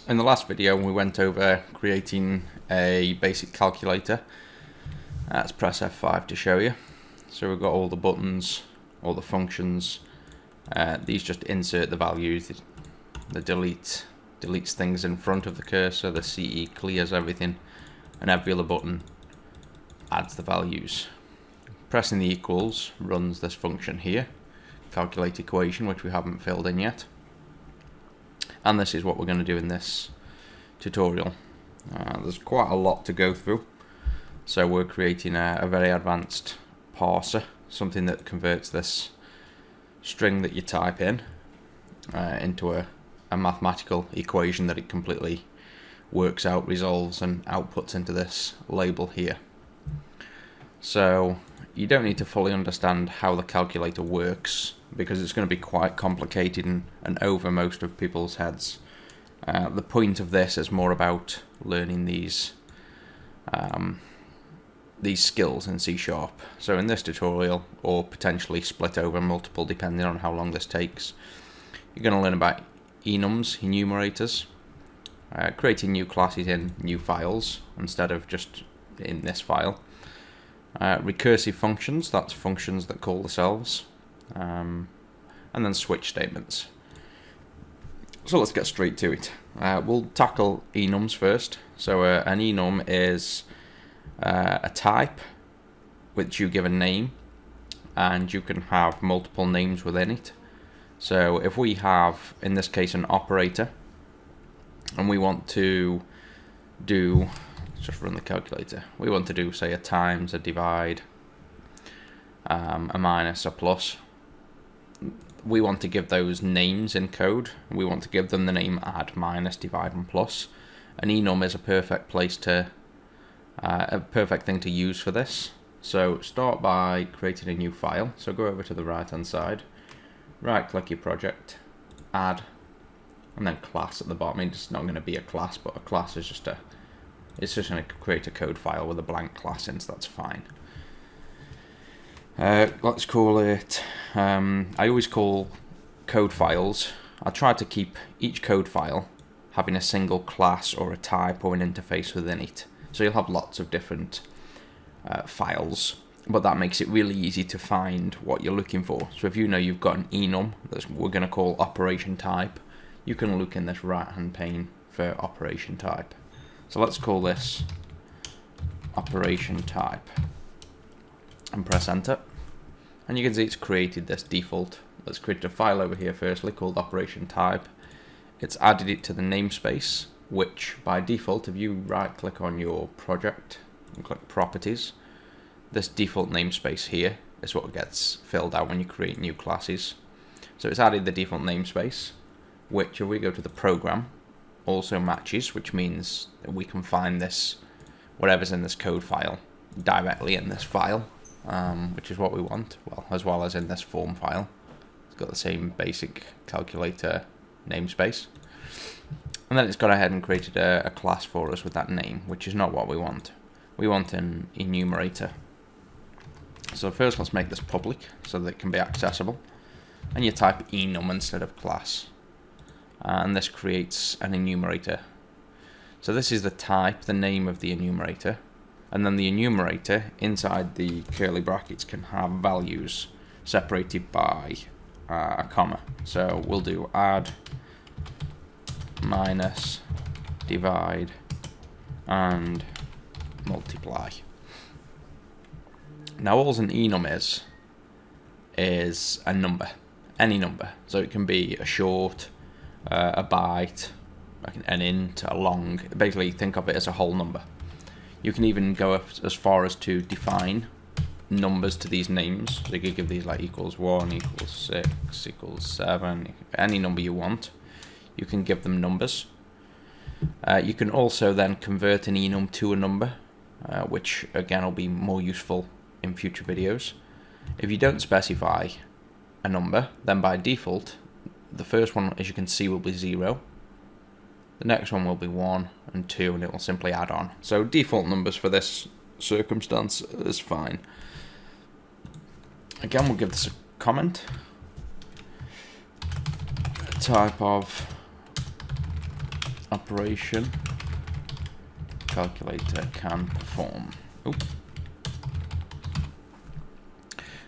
In the last video we went over creating a basic calculator. Let's press F5 to show you. So we've got all the buttons, all the functions. These just insert the values. The delete deletes things in front of the cursor. The CE clears everything, and every other button adds the values. Pressing the equals runs this function here, calculate equation, which we haven't filled in yet. And this is what we're going to do in this tutorial. There's quite a lot to go through, so we're creating a very advanced parser, something that converts this string that you type in into a mathematical equation that it completely works out, resolves, and outputs into this label here. So you don't need to fully understand how the calculator works, because it's going to be quite complicated and over most of people's heads. The point of this is more about learning these skills in C#. So in this tutorial, or potentially split over multiple depending on how long this takes, you're going to learn about enums, enumerators, creating new classes in new files instead of just in this file. Recursive functions, that's functions that call themselves, and then switch statements. So let's get straight to it. We'll tackle enums first. So an enum is a type which you give a name, and you can have multiple names within it. So if we have, in this case, an operator, and we want to do, let's just run the calculator, we want to do, say, a times, a divide, a minus, a plus. We want to give those names in code. We want to give them the name add, minus, divide, and plus. An enum is a perfect place to, a perfect thing to use for this. So start by creating a new file. So go over to the right hand side, right click your project, add, and then class at the bottom. I mean, it's not going to be a class, but a class is just it's just going to create a code file with a blank class in, so that's fine. Let's call it, I always call code files, I try to keep each code file having a single class or a type or an interface within it. So you'll have lots of different files, but that makes it really easy to find what you're looking for. So if you know you've got an enum that we're going to call operation type, you can look in this right hand pane for operation type. So let's call this operation type and press enter, and you can see it's created this default. Let's create a file over here firstly called operation type. It's added it to the namespace, which by default, if you right click on your project and click properties, this default namespace here is what gets filled out when you create new classes. So it's added the default namespace, which if we go to the program also matches, which means that we can find this, whatever's in this code file, directly in this file, which is what we want, well, as well as in this form file. It's got the same basic calculator namespace. And then it's gone ahead and created a class for us with that name, which is not what we want. We want an enumerator. So first let's make this public so that it can be accessible. And you type enum instead of class. And this creates an enumerator. So this is the type, the name of the enumerator. And then the enumerator inside the curly brackets can have values separated by a comma. So we'll do add, minus, divide, and multiply. Now all an enum is a number, any number. So it can be a short, a byte, like an int, a long. Basically think of it as a whole number. You can even go as far as to define numbers to these names. So you could give these like equals 1, equals 6, equals 7, any number you want. You can give them numbers. You can also then convert an enum to a number, which again will be more useful in future videos. If you don't specify a number, then by default, the first one, as you can see, will be 0. The next one will be 1 and 2, and it will simply add on. So default numbers for this circumstance is fine. Again, we'll give this a comment. Type of operation calculator can perform. Oop.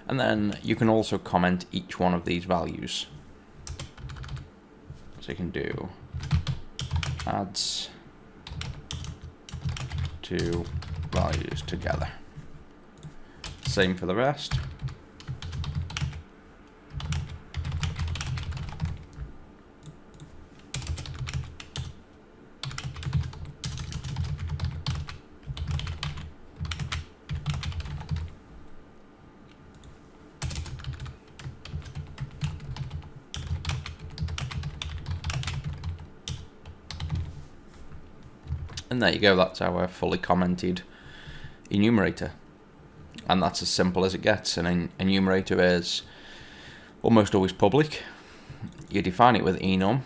And then you can also comment each one of these values. So you can do adds two values together. Same for the rest. And there you go, that's our fully commented enumerator. And that's as simple as it gets. An enumerator is almost always public. You define it with enum,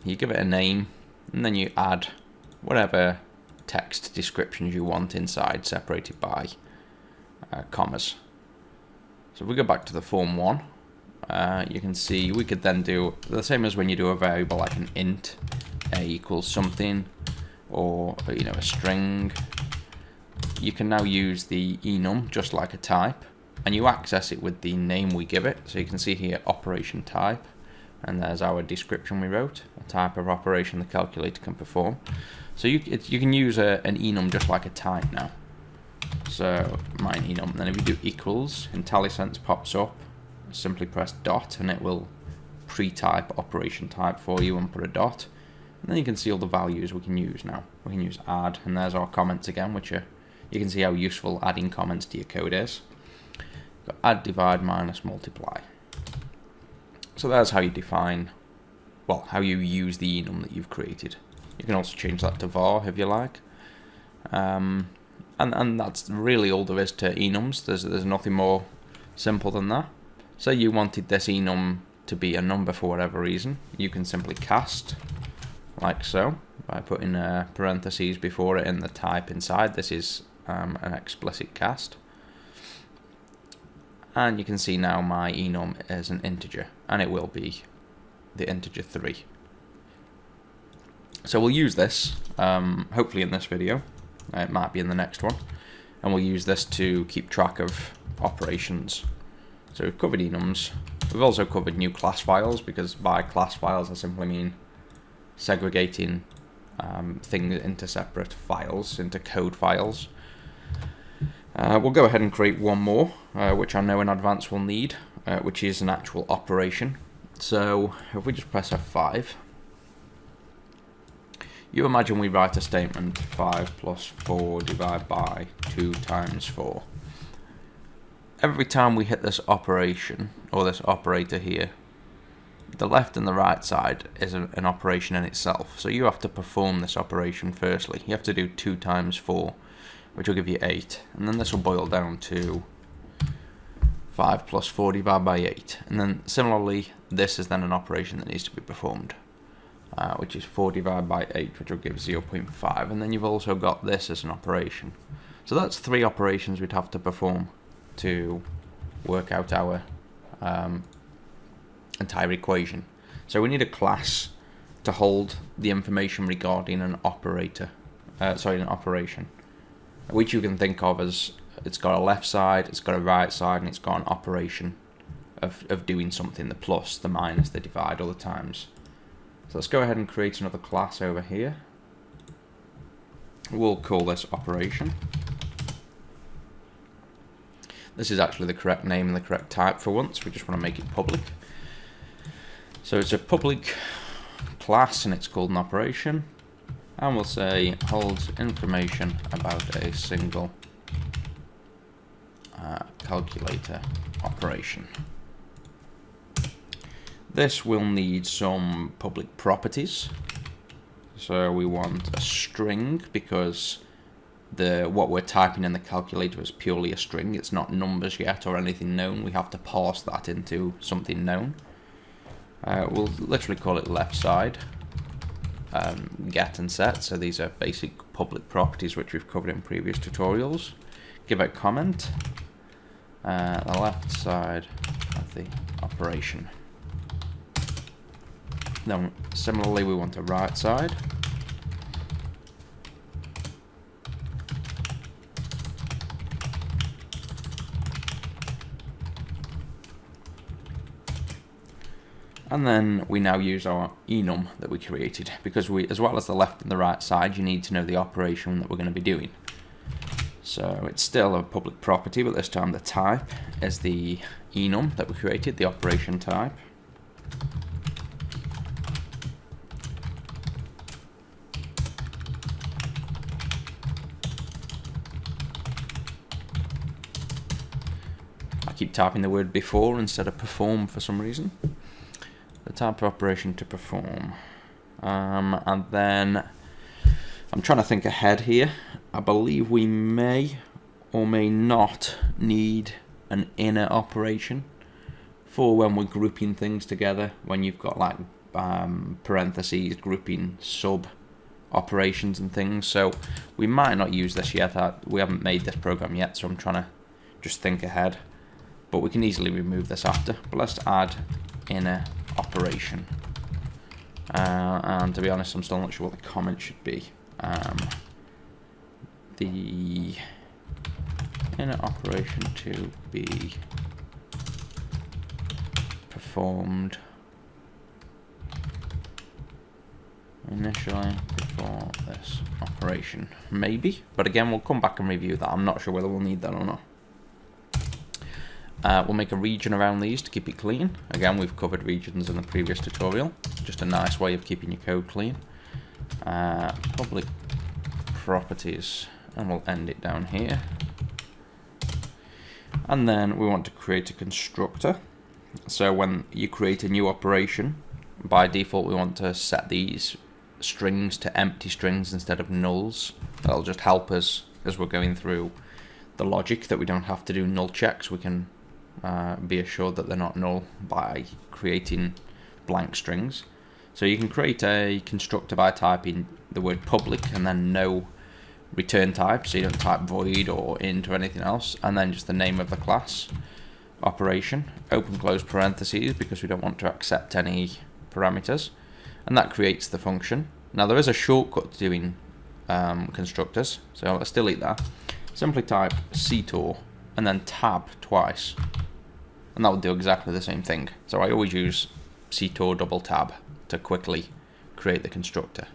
you give it a name, and then you add whatever text descriptions you want inside, separated by commas. So if we go back to the form one, you can see we could then do the same as when you do a variable like an int, a equals something, or a string. You can now use the enum just like a type, and you access it with the name we give it. So you can see here operation type, and there's our description we wrote, a type of operation the calculator can perform. So you can use an enum just like a type now. So my enum, and then if you do equals, IntelliSense pops up, simply press dot and it will pre-type operation type for you and put a dot. And then you can see all the values we can use now. We can use add, and there's our comments again, which are, you can see how useful adding comments to your code is. Got add, divide, minus, multiply. So that's how you define, well, how you use the enum that you've created. You can also change that to var if you like. And that's really all there is to enums. There's nothing more simple than that. Say you wanted this enum to be a number for whatever reason, you can simply cast, like so, by putting parentheses before it and the type inside. This is an explicit cast. And you can see now my enum is an integer, and it will be the integer 3. So we'll use this, hopefully in this video, it might be in the next one, and we'll use this to keep track of operations. So we've covered enums, we've also covered new class files, because by class files I simply mean segregating things into separate files, into code files. We'll go ahead and create one more, which I know in advance we'll need, which is an actual operation. So if we just press F5, you imagine we write a statement 5 plus 4 divided by 2 times 4. Every time we hit this operation, or this operator here, the left and the right side is an operation in itself. So you have to perform this operation firstly. You have to do 2 times 4, which will give you 8. And then this will boil down to 5 plus 4 divided by 8. And then similarly, this is then an operation that needs to be performed, which is 4 divided by 8, which will give 0.5. And then you've also got this as an operation. So that's 3 operations we'd have to perform to work out our entire equation. So we need a class to hold the information regarding an operator, an operation, which you can think of as it's got a left side, it's got a right side, and it's got an operation of doing something, the plus, the minus, the divide, or the times. So let's go ahead and create another class over here. We'll call this operation. This is actually the correct name and the correct type for once. We just want to make it public. So it's a public class and it's called an operation. And we'll say holds information about a single calculator operation. This will need some public properties. So we want a string because what we're typing in the calculator is purely a string. It's not numbers yet or anything known. We have to parse that into something known. We'll literally call it left side, get and set. So these are basic public properties which we've covered in previous tutorials. Give a comment, the left side of the operation. Then similarly we want a right side, And then we now use our enum that we created, because we, as well as the left and the right side, you need to know the operation that we're going to be doing. So it's still a public property, but this time the type is the enum that we created, the operation type. I keep typing the word before instead of perform for some reason. The type of operation to perform. And then I'm trying to think ahead here. I believe we may or may not need an inner operation for when we're grouping things together, when you've got like parentheses grouping sub operations and things. So we might not use this yet. We haven't made this program yet, so I'm trying to just think ahead. But we can easily remove this after. But let's add inner operation. And to be honest, I'm still not sure what the comment should be. The inner operation to be performed initially before this operation. Maybe, but again, we'll come back and review that. I'm not sure whether we'll need that or not. We'll make a region around these to keep it clean. Again, we've covered regions in the previous tutorial. Just a nice way of keeping your code clean. Public properties, and we'll end it down here. And then we want to create a constructor. So when you create a new operation, by default we want to set these strings to empty strings instead of nulls. That'll just help us as we're going through the logic, that we don't have to do null checks. We can be assured that they're not null by creating blank strings. So you can create a constructor by typing the word public and then no return type, so you don't type void or int or anything else, and then just the name of the class operation, open close parentheses, because we don't want to accept any parameters, and that creates the function. Now there is a shortcut to doing constructors, so let's delete that. Simply type ctor and then tab twice, and that will do exactly the same thing. So I always use ctor double tab to quickly create the constructor.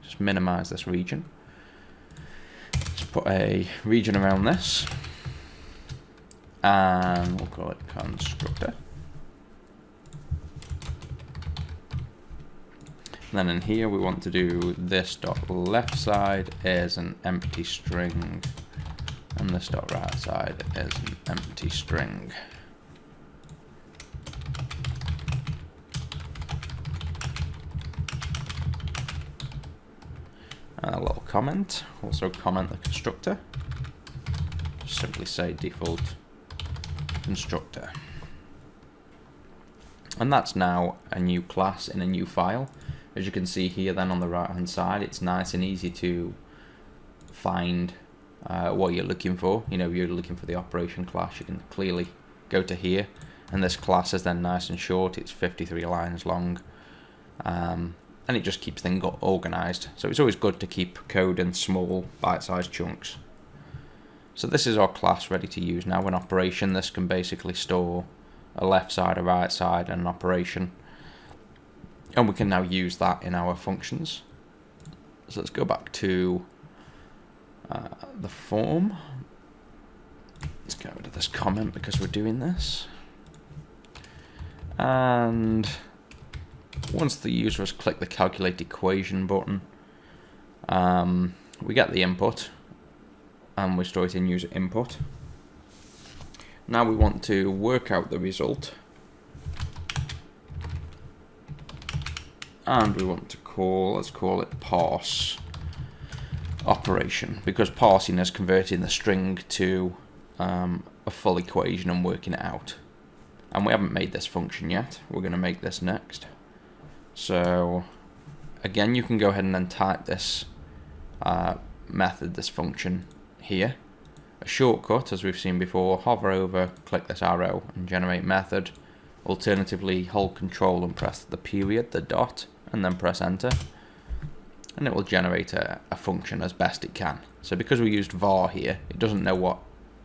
Just minimize this region. Let's put a region around this, and we'll call it constructor. And then in here we want to do this dot left side is an empty string, and this dot right side is an empty string. And a little comment, also comment the constructor. Just simply say default constructor. And that's now a new class in a new file. As you can see here then on the right hand side, it's nice and easy to find what you're looking for. You know, if you're looking for the operation class, you can clearly go to here, and this class is then nice and short. It's 53 lines long, and it just keeps things organized. So it's always good to keep code in small bite-sized chunks. So this is our class ready to use now. In operation, this can basically store a left side, a right side, and an operation, and we can now use that in our functions. So let's go back to the form. Let's get rid of this comment because we're doing this. And once the user has clicked the calculate equation button, we get the input and we store it in user input. Now we want to work out the result, and we want to let's call it parse operation, because parsing is converting the string to a full equation and working it out. And we haven't made this function yet. We're going to make this next. So again, you can go ahead and then type this method, this function here. A shortcut, as we've seen before, hover over, click this arrow and generate method. Alternatively, hold control and press the period, the dot, and then press enter. And it will generate a function as best it can. So because we used var here, it doesn't know what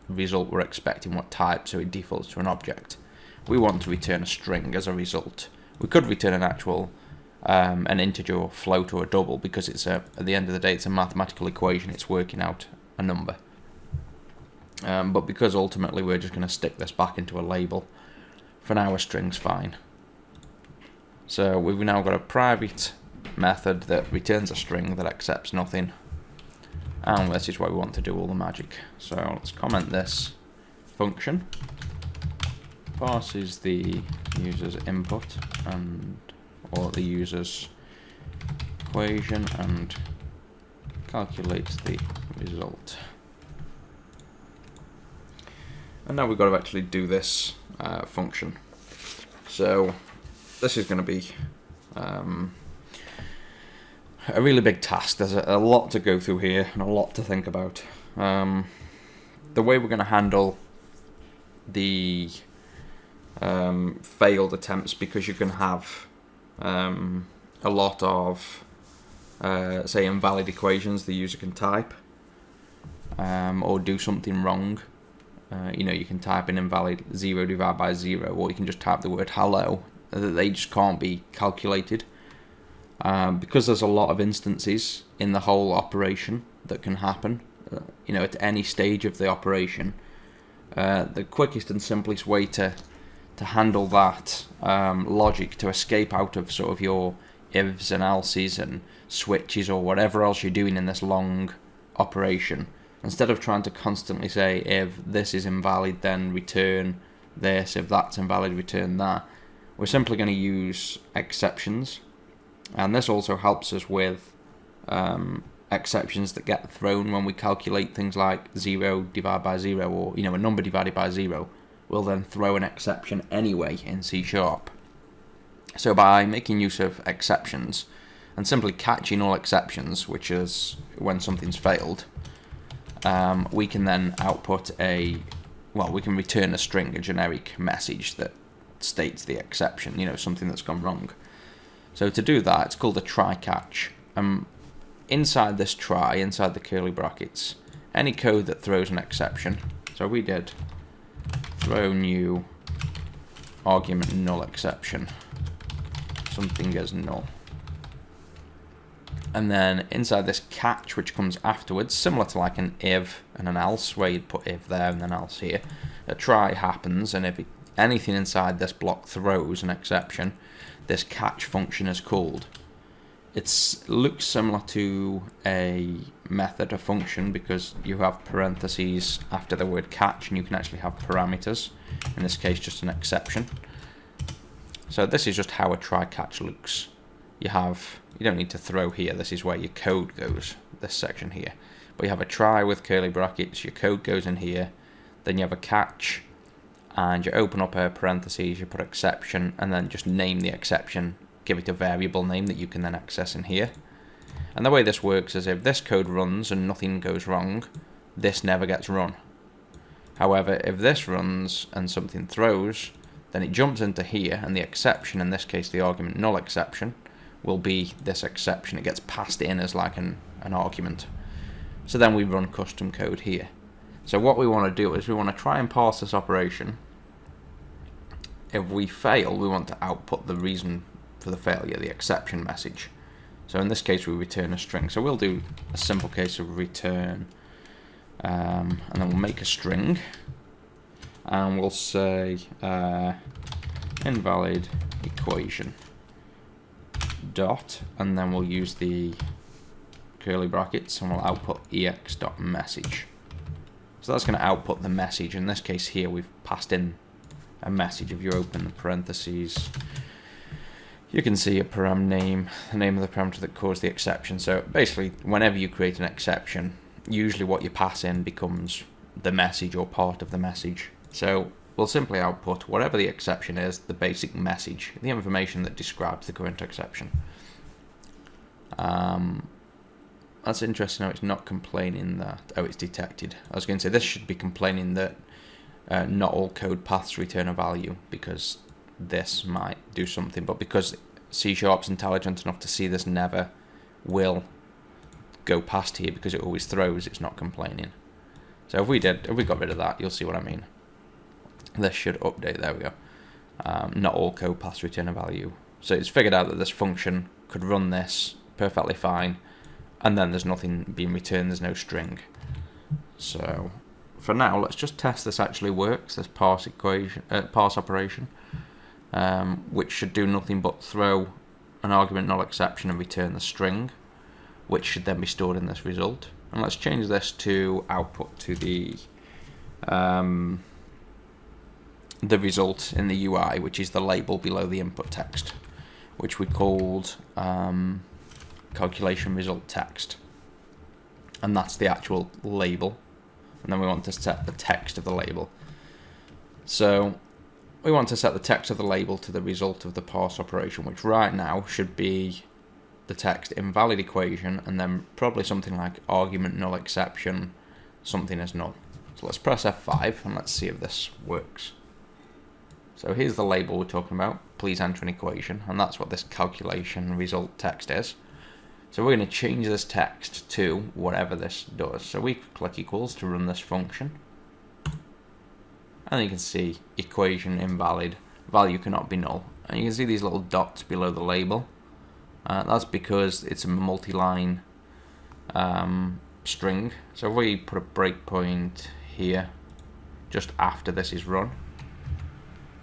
result we're expecting, what type, so it defaults to an object. We want to return a string as a result We could return an actual an integer or float or a double, because it's at the end of the day it's a mathematical equation, it's working out a number. But because ultimately we're just going to stick this back into a label, for now a string's fine. So we've now got a private method that returns a string that accepts nothing, and this is where we want to do all the magic. So let's comment this function, parses the user's input or the user's equation and calculates the result. And now we've got to actually do this function. So this is going to be a really big task. There's a lot to go through here and a lot to think about. The way we're going to handle the failed attempts, because you can have a lot of say invalid equations the user can type, or do something wrong. You can type an invalid 0 divided by 0, or you can just type the word hello. They just can't be calculated. Because there's a lot of instances in the whole operation that can happen, at any stage of the operation. The quickest and simplest way to handle that logic, to escape out of sort of your ifs and elses and switches or whatever else you're doing in this long operation, instead of trying to constantly say, if this is invalid, then return this, if that's invalid, return that, we're simply going to use exceptions. And this also helps us with exceptions that get thrown when we calculate things like 0 divided by 0, or a number divided by 0. We'll then throw an exception anyway in C#. So by making use of exceptions and simply catching all exceptions, which is when something's failed, we can then output we can return a string, a generic message that states the exception, something that's gone wrong. So to do that, it's called a try-catch. Inside this try, inside the curly brackets, any code that throws an exception, so we did throw new argument null exception, something as null. And then inside this catch, which comes afterwards, similar to like an if and an else, where you'd put if there and then else here, a try happens, and if anything inside this block throws an exception, this catch function is called. It looks similar to a method, a function, because you have parentheses after the word catch, and you can actually have parameters, in this case just an exception. So this is just how a try-catch looks. You don't need to throw here, this is where your code goes, this section here. But you have a try with curly brackets, your code goes in here, then you have a catch, and you open up a parentheses, you put exception, and then just name the exception, give it a variable name that you can then access in here. And the way this works is if this code runs and nothing goes wrong, this never gets run. However, if this runs and something throws, then it jumps into here, and the exception, in this case the argument null exception, will be this exception. It gets passed in as like an argument. So then we run custom code here. So what we want to do is we want to try and parse this operation. If we fail, we want to output the reason for the failure, the exception message. So in this case we return a string. So we'll do a simple case of return, and then we'll make a string, and we'll say invalid equation dot, and then we'll use the curly brackets and we'll output ex.message. So that's going to output the message. In this case here we've passed in a message. If you open the parentheses, you can see a param name, the name of the parameter that caused the exception. So basically whenever you create an exception, usually what you pass in becomes the message or part of the message. So we'll simply output whatever the exception is, the basic message, the information that describes the current exception. That's interesting how it's not complaining that, it's detected. I was going to say this should be complaining that not all code paths return a value, because this might do something, but because C#'s intelligent enough to see this never will go past here because it always throws, it's not complaining. So if we got rid of that, you'll see what I mean. This should update, there we go. Not all code paths return a value. So it's figured out that this function could run this perfectly fine, and then there's nothing being returned, there's no string. So for now, let's just test this actually works, this parse operation, which should do nothing but throw an argument null exception and return the string, which should then be stored in this result. And let's change this to output to the result in the UI, which is the label below the input text, which we called calculation result text. And that's the actual label. And then we want to set the text of the label. So we want to set the text of the label to the result of the parse operation, which right now should be the text invalid equation, and then probably something like argument null exception, something is null. So let's press F5 and let's see if this works. So here's the label we're talking about, please enter an equation, and that's what this calculation result text is. So we're going to change this text to whatever this does. So we click equals to run this function. And you can see equation invalid, value cannot be null. And you can see these little dots below the label. That's because it's a multi-line string. So if we put a breakpoint here just after this is run,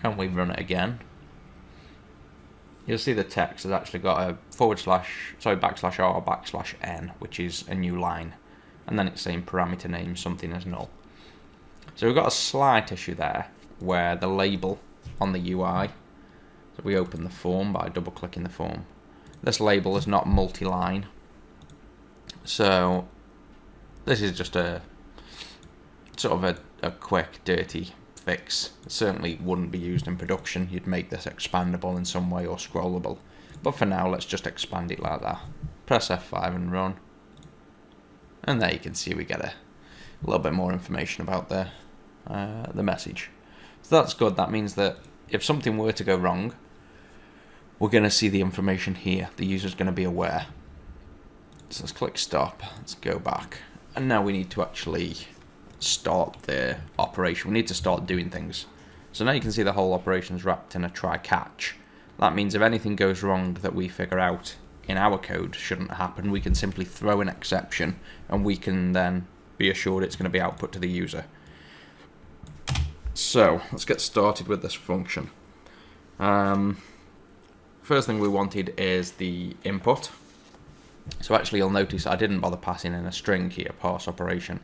and we run it again, you'll see the text has actually got a /r/n, which is a new line, and then it's saying parameter name something as null. So we've got a slight issue there where the label on the UI, so we open the form by double clicking the form, this label is not multi-line. So this is just a sort of a quick dirty fix. It certainly wouldn't be used in production. You'd make this expandable in some way or scrollable, but for now let's just expand it like that. Press F5 and run, and there you can see we get a little bit more information about the message. So that's good. That means that if something were to go wrong, we're going to see the information here. The user's going to be aware. So let's click stop, let's go back, and now we need to actually start the operation. We need to start doing things. So now you can see the whole operation is wrapped in a try catch. That means if anything goes wrong that we figure out in our code shouldn't happen, we can simply throw an exception and we can then be assured it's going to be output to the user. So let's get started with this function. First thing we wanted is the input. So actually you'll notice I didn't bother passing in a string here, parse operation.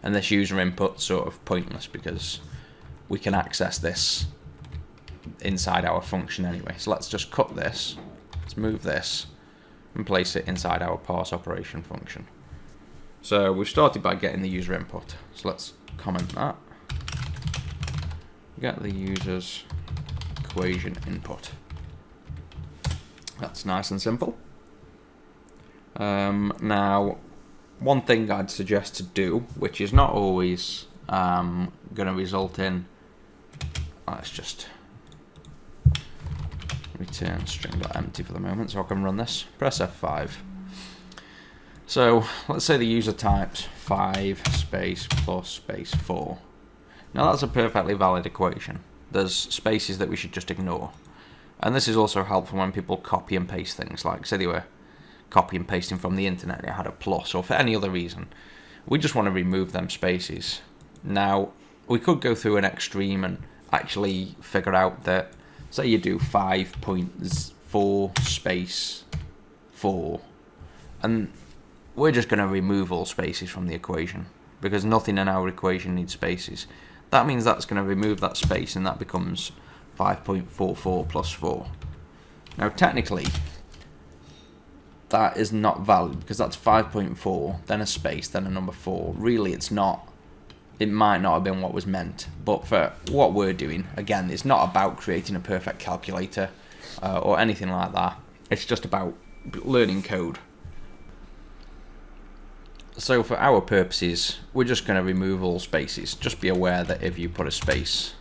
And this user input's sort of pointless because we can access this inside our function anyway. So let's just cut this, let's move this, and place it inside our parse operation function. So we've started by getting the user input. So let's comment that. Get the user's equation input. That's nice and simple. Now, one thing I'd suggest to do, which is not always going to result in, let's just return string.empty for the moment so I can run this. Press F5. So let's say the user types 5 space plus space 4. Now that's a perfectly valid equation. There's spaces that we should just ignore. And this is also helpful when people copy and paste things, like say they were copy and pasting from the internet, they had a plus, or for any other reason. We just want to remove them spaces. Now, we could go through an extreme and actually figure out that, say you do 5.4 space 4, and we're just going to remove all spaces from the equation, because nothing in our equation needs spaces. That means that's going to remove that space, and that becomes 5.44 plus 4. Now, technically, that is not valid, because that's 5.4, then a space, then a number 4. Really, it's not. It might not have been what was meant, but for what we're doing, again, it's not about creating a perfect calculator or anything like that. It's just about learning code. So for our purposes, we're just going to remove all spaces. Just be aware that if you put a space,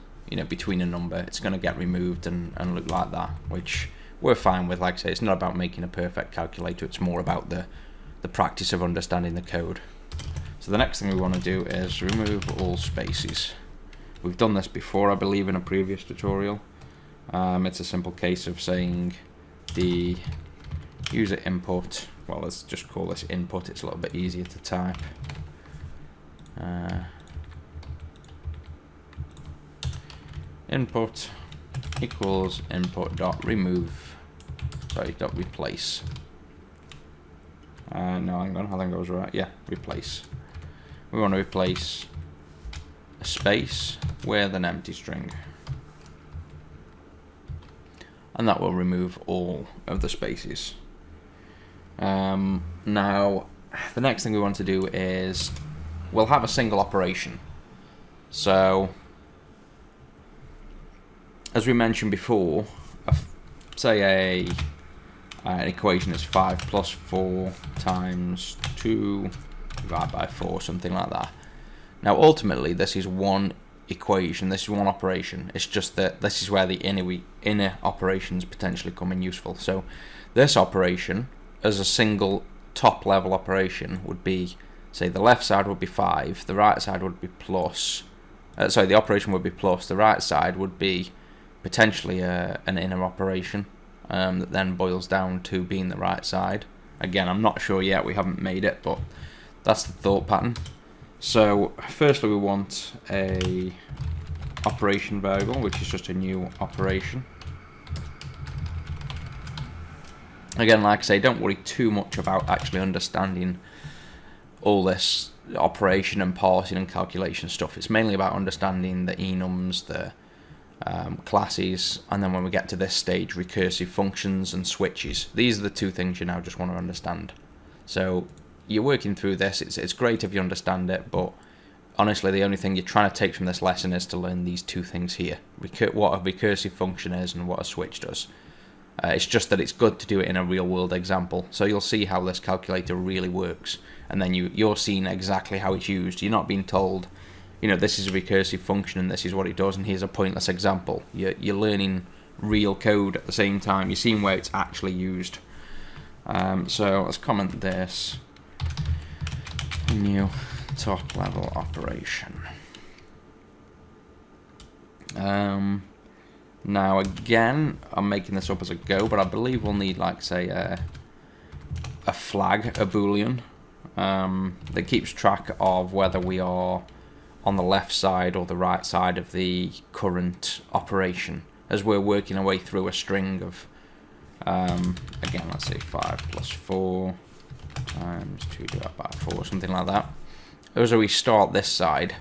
between a number, it's going to get removed and look like that, which we're fine with. Like I say, it's not about making a perfect calculator, it's more about the practice of understanding the code. So the next thing we want to do is remove all spaces. We've done this before, I believe, in a previous tutorial. It's a simple case of saying the user input. Well, let's just call this input. It's a little bit easier to type. Input equals input dot remove. Sorry, dot replace. No, hang on. I think I was right. Yeah, replace. We want to replace a space with an empty string. And that will remove all of the spaces. Now, the next thing we want to do is we'll have a single operation. So, as we mentioned before, say an equation is 5 plus 4 times 2 divided by 4, something like that. Now, ultimately, this is one equation, this is one operation. It's just that this is where the inner operations potentially come in useful. So this operation as a single top level operation would be, say the left side would be 5, the right side would be plus, the operation would be plus, the right side would be potentially an inner operation that then boils down to being the right side. Again, I'm not sure yet, we haven't made it, but that's the thought pattern. So firstly we want a operation variable, which is just a new operation. Again, like I say, don't worry too much about actually understanding all this operation and parsing and calculation stuff. It's mainly about understanding the enums, the classes, and then when we get to this stage, recursive functions and switches. These are the two things you now just want to understand. So you're working through this, it's great if you understand it, but honestly the only thing you're trying to take from this lesson is to learn these two things here, what a recursive function is and what a switch does. It's just that it's good to do it in a real world example, so you'll see how this calculator really works, and then you're seeing exactly how it's used. You're not being told, you know, this is a recursive function and this is what it does and here's a pointless example. You're learning real code at the same time, you're seeing where it's actually used. So let's comment this. New top level operation. Now again, I'm making this up as I go, but I believe we'll need, like, say, a flag, a boolean, that keeps track of whether we are on the left side or the right side of the current operation, as we're working our way through a string of, again, let's say 5 plus 4 times 2 divided by 4, something like that. As we start this side,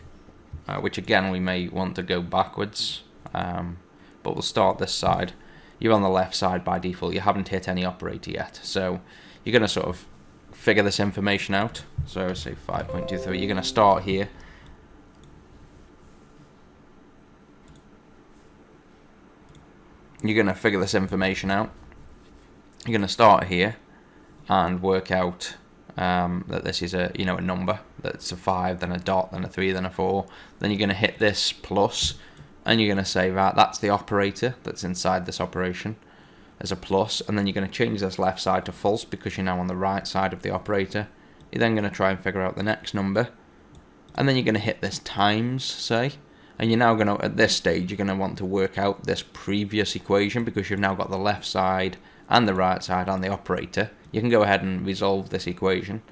which again we may want to go backwards, but we'll start this side. You're on the left side by default, you haven't hit any operator yet, so you're going to sort of figure this information out. So say 5.23, you're going to start here. You're going to figure this information out. You're going to start here and work out that this is a number, that's a 5, then a dot, then a 3, then a 4. Then you're going to hit this plus, and you're going to say that's the operator that's inside this operation as a plus, and then you're going to change this left side to false because you're now on the right side of the operator. You're then going to try and figure out the next number, and then you're going to hit this times, say, and you're now going to, at this stage, you're going to want to work out this previous equation because you've now got the left side and the right side on the operator. You can go ahead and resolve this equation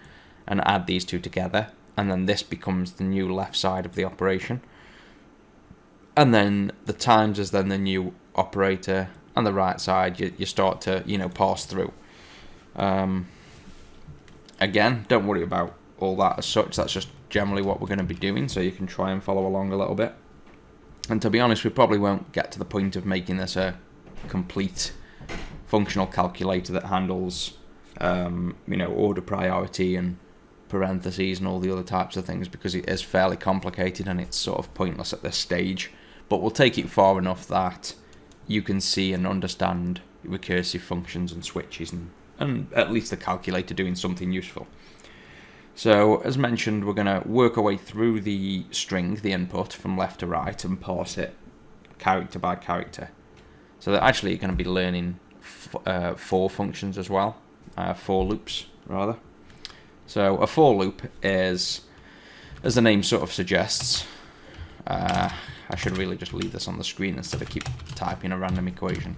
and add these two together, and then this becomes the new left side of the operation. And then the times is then the new operator, and the right side you start to parse through. Again, don't worry about all that as such, that's just generally what we're going to be doing, so you can try and follow along a little bit. And to be honest, we probably won't get to the point of making this a complete functional calculator that handles order priority and parentheses and all the other types of things, because it is fairly complicated and it's sort of pointless at this stage. But we'll take it far enough that you can see and understand recursive functions and switches and at least the calculator doing something useful. So as mentioned, we're going to work our way through the string, the input, from left to right and parse it character by character. So that actually you're going to be learning for functions as well, for loops rather. So a for loop is, as the name sort of suggests, I should really just leave this on the screen instead of keep typing a random equation.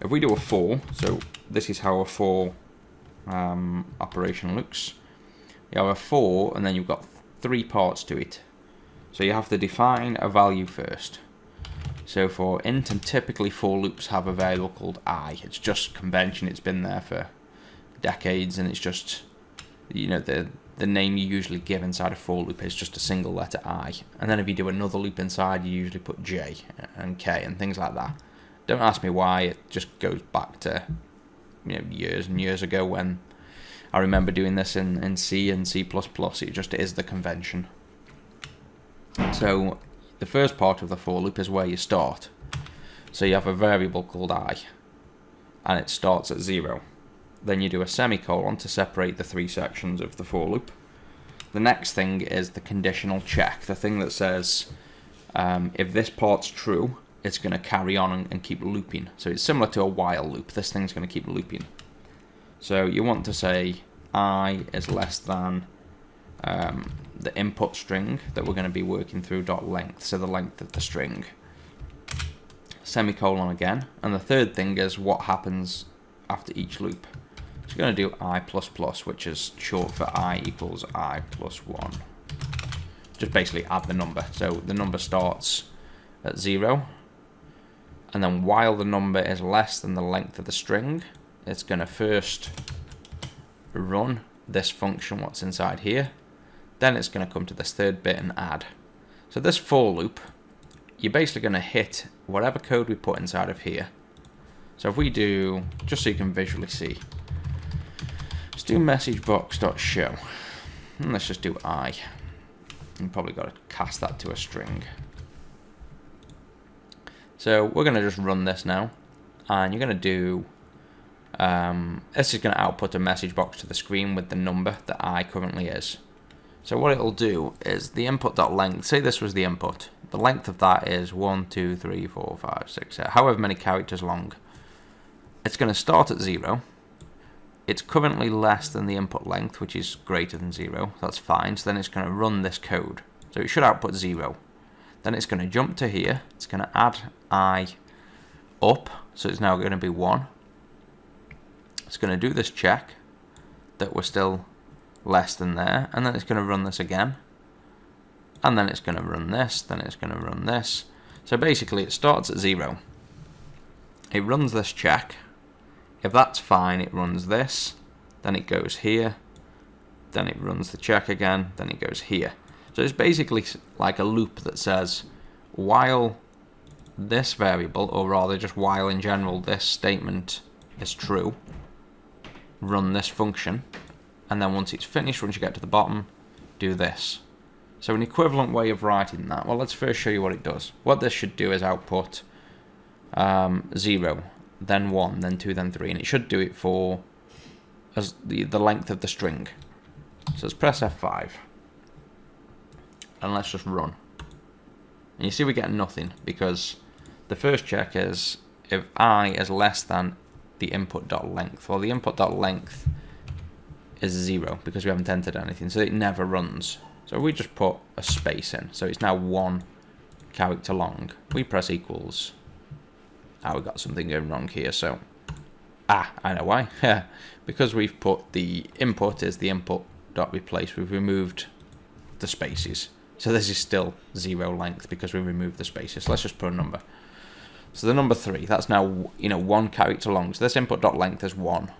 If we do a for, so this is how a for operation looks. You have a for, and then you've got 3 parts to it. So you have to define a value first. So for int, and typically for loops have a variable called I. It's just convention, it's been there for decades, and it's just, you know, the name you usually give inside a for loop is just a single letter I. And then if you do another loop inside, you usually put J and K and things like that. Don't ask me why, it just goes back to, you know, years and years ago when I remember doing this in C and C++. It just is the convention. So the first part of the for loop is where you start. So you have a variable called I, and it starts at 0. Then you do a semicolon to separate the 3 sections of the for loop. The next thing is the conditional check, the thing that says if this part's true, it's going to carry on and keep looping. So it's similar to a while loop. This thing's going to keep looping. So you want to say I is less than the input string that we're going to be working through dot length, so the length of the string. Semicolon again, and the third thing is what happens after each loop. So we're going to do I++, which is short for I equals I plus 1. Just basically add the number. So the number starts at 0, and then while the number is less than the length of the string, it's going to first run this function, what's inside here. Then it's going to come to this third bit and add. So this for loop, you're basically going to hit whatever code we put inside of here. So if we do, just so you can visually see, let's do messagebox.show, and let's just do I. You've probably got to cast that to a string. So we're going to just run this now, and you're going to do, this is going to output a message box to the screen with the number that I currently is. So what it'll do is the input.length, say this was the input, the length of that is 1, 2, 3, 4, 5, 6, 7, however many characters long. It's going to start at 0. It's currently less than the input length, which is greater than 0. That's fine. So then it's going to run this code. So it should output 0. Then it's going to jump to here. It's going to add I up. So it's now going to be 1. It's going to do this check that we're still less than there. And then it's going to run this again. And then it's going to run this. Then it's going to run this. So basically it starts at 0. It runs this check. If that's fine, it runs this, then it goes here, then it runs the check again, then it goes here. So it's basically like a loop that says, while this variable, or rather just while in general this statement is true, run this function, and then once it's finished, once you get to the bottom, do this. So an equivalent way of writing that, well, let's first show you what it does. What this should do is output 0. Then 1, then 2, then 3, and it should do it for as the length of the string. So let's press F5, and let's just run. And you see we get nothing, because the first check is if I is less than the input.length. Well, the input.length is 0, because we haven't entered anything, so it never runs. So we just put a space in, so it's now 1 character long. We press equals. We've got something going wrong here, so I know why. Because we've put the input is the input.replace, we've removed the spaces. So this is still 0 length because we removed the spaces. So let's just put a number. So the number 3, that's now 1 character long. So this input.length is 1.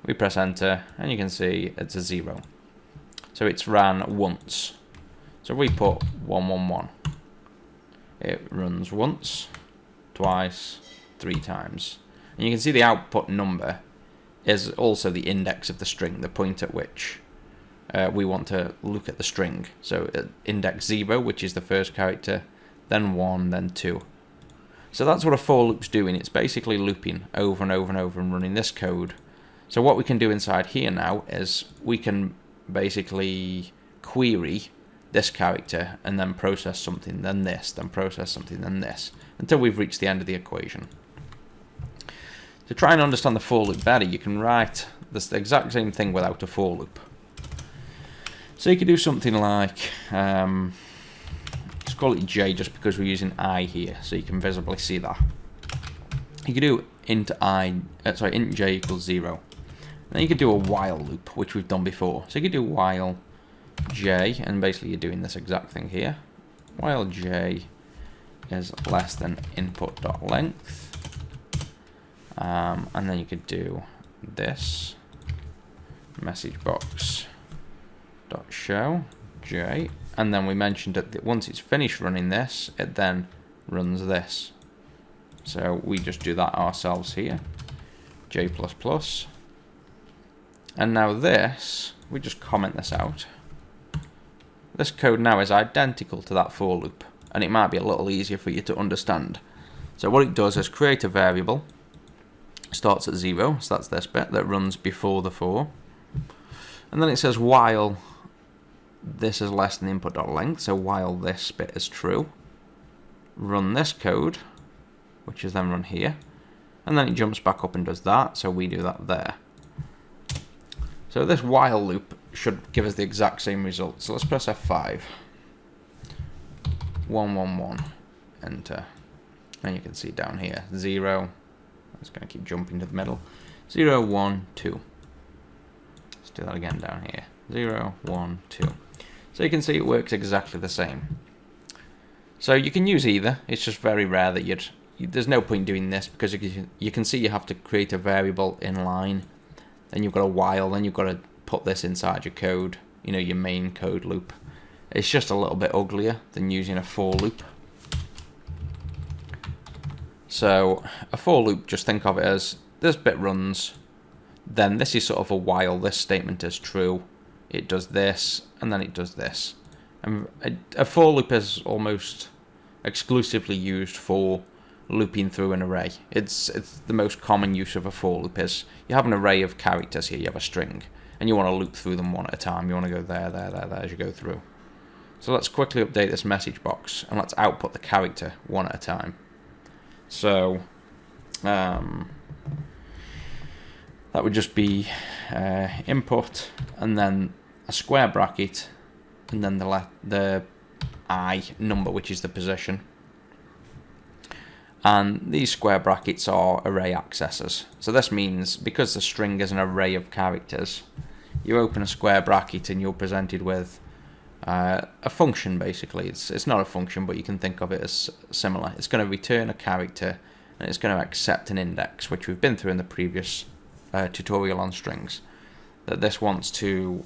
We press enter, and you can see it's a 0. So it's ran once. So we put 111. It runs once, twice, 3 times. And you can see the output number is also the index of the string, the point at which we want to look at the string. So index 0, which is the first character, then 1, then 2. So that's what a for loop's doing. It's basically looping over and over and over and running this code. So what we can do inside here now is we can basically query this character and then process something, then this, then process something, then this, until we've reached the end of the equation. To try and understand the for loop better, you can write this exact same thing without a for loop. So you could do something like, let's call it J just because we're using I here, so you can visibly see that. you could do int j equals 0. And then you could do a while loop, which we've done before. So you could do while j, and basically you're doing this exact thing here. While j is less than input.length. And then you could do this message box dot show j, and then we mentioned that once it's finished running this, it then runs this. So we just do that ourselves here, j++, and now this, we just comment this out. This code now is identical to that for loop, and it might be a little easier for you to understand. So what it does is create a variable, starts at 0, so that's this bit that runs before the for, and then it says while this is less than input.length, so while this bit is true, run this code, which is then run here, and then it jumps back up and does that, so we do that there. So this while loop should give us the exact same result. So let's press F5, 1 1 1, enter, and you can see down here 0. It's going to keep jumping to the middle. 0 1 2. Let's do that again down here. 0 1 2. So you can see it works exactly the same. So you can use either. It's just very rare that there's no point doing this, because you can see you have to create a variable in line, then you've got a while, then you've got to put this inside your code, your main code loop. It's just a little bit uglier than using a for loop. So a for loop, just think of it as this bit runs, then this is sort of a while this statement is true, it does this, and then it does this. And a for loop is almost exclusively used for looping through an array. It's the most common use of a for loop is you have an array of characters here, you have a string, and you want to loop through them one at a time. You want to go there, there, there, there as you go through. So let's quickly update this message box, and let's output the character one at a time. So that would just be input, and then a square bracket, and then the I number, which is the position. And these square brackets are array accessors. So this means, because the string is an array of characters, you open a square bracket and you're presented with a function, basically. It's not a function, but you can think of it as similar. It's going to return a character, and it's going to accept an index, which we've been through in the previous tutorial on strings. That this wants to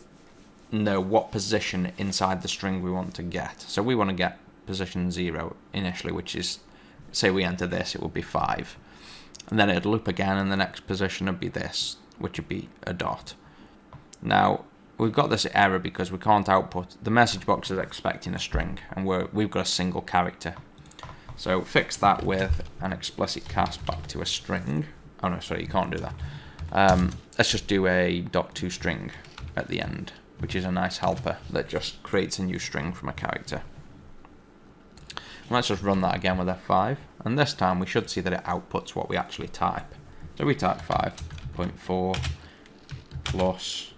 know what position inside the string we want to get. So we want to get position 0 initially, which is, say we enter this, it would be 5. And then it'd loop again, and the next position would be this, which would be a dot. Now, we've got this error because we can't output. The message box is expecting a string, and we've got a single character. So fix that with an explicit cast back to a string. Oh no, sorry, you can't do that. Let's just do a .toString at the end, which is a nice helper that just creates a new string from a character. And let's just run that again with F5, and this time we should see that it outputs what we actually type. So we type 5.4 plus